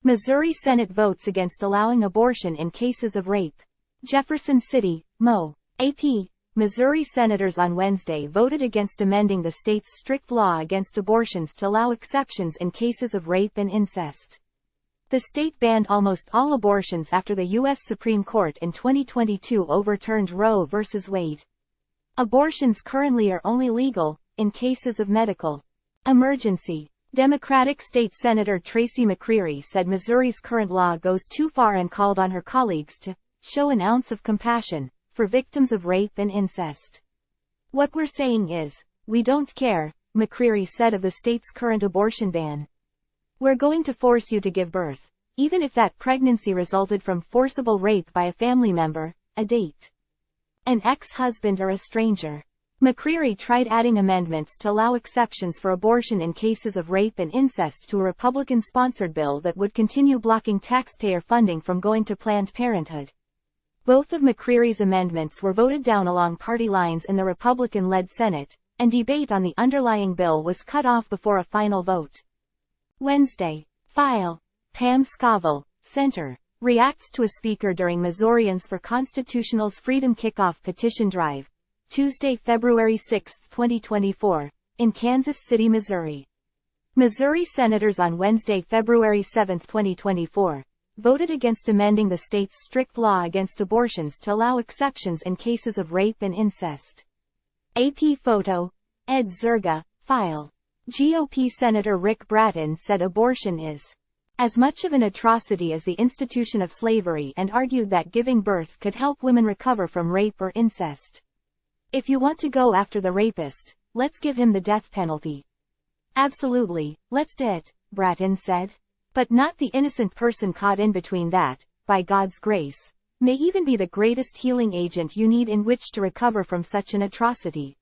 Missouri Senate votes against allowing abortion in cases of rape. Jefferson City, Mo. AP. Missouri senators on Wednesday voted against amending the state's strict law against abortions to allow exceptions in cases of rape and incest. The state banned almost all abortions after the U.S. Supreme Court in 2022 overturned Roe v. Wade. Abortions currently are only legal in cases of medical emergency. Democratic State Senator Tracy McCreery said Missouri's current law goes too far and called on her colleagues to show an ounce of compassion for victims of rape and incest. "What we're saying is, we don't care," McCreery said of the state's current abortion ban. "We're going to force you to give birth, even if that pregnancy resulted from forcible rape by a family member, a date, an ex-husband or a stranger." McCreery tried adding amendments to allow exceptions for abortion in cases of rape and incest to a Republican-sponsored bill that would continue blocking taxpayer funding from going to Planned Parenthood. Both of McCreery's amendments were voted down along party lines in the Republican-led Senate, and debate on the underlying bill was cut off before a final vote. Wednesday. File. Pam Scoville, Center, reacts to a speaker during Missourians for Constitutional's Freedom Kickoff petition drive, Tuesday, February 6, 2024, in Kansas City, Missouri. Missouri senators on Wednesday, February 7, 2024, voted against amending the state's strict law against abortions to allow exceptions in cases of rape and incest. AP photo. Ed Zerga, file. GOP Senator Rick Bratton said abortion is as much of an atrocity as the institution of slavery and argued that giving birth could help women recover from rape or incest. "If you want to go after the rapist, let's give him the death penalty." "Absolutely, let's do it," Bratton said. "But not the innocent person caught in between that, by God's grace, may even be the greatest healing agent you need in which to recover from such an atrocity."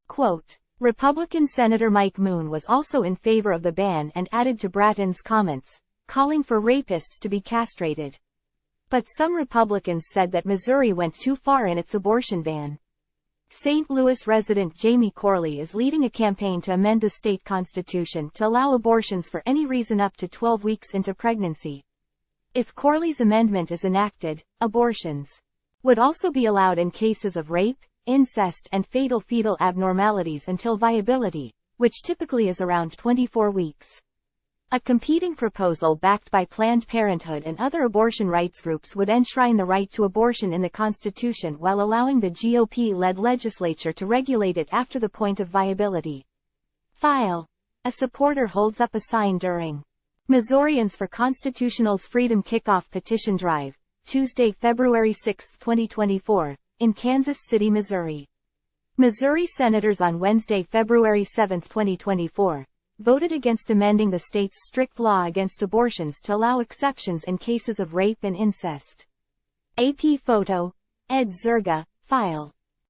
Quote. Republican Senator Mike Moon was also in favor of the ban and added to Bratton's comments, calling for rapists to be castrated. But some Republicans said that Missouri went too far in its abortion ban. St. Louis resident Jamie Corley is leading a campaign to amend the state constitution to allow abortions for any reason up to 12 weeks into pregnancy. If Corley's amendment is enacted, abortions would also be allowed in cases of rape, incest and fatal fetal abnormalities until viability, which typically is around 24 weeks. A competing proposal backed by Planned Parenthood and other abortion rights groups would enshrine the right to abortion in the Constitution while allowing the GOP-led legislature to regulate it after the point of viability. File. A supporter holds up a sign during Missourians for Constitutional's Freedom Kickoff petition drive, Tuesday, February 6, 2024, in Kansas City, Missouri. Missouri senators on Wednesday, February 7, 2024, voted against amending the state's strict law against abortions to allow exceptions in cases of rape and incest. AP photo. Ed Zerga, file.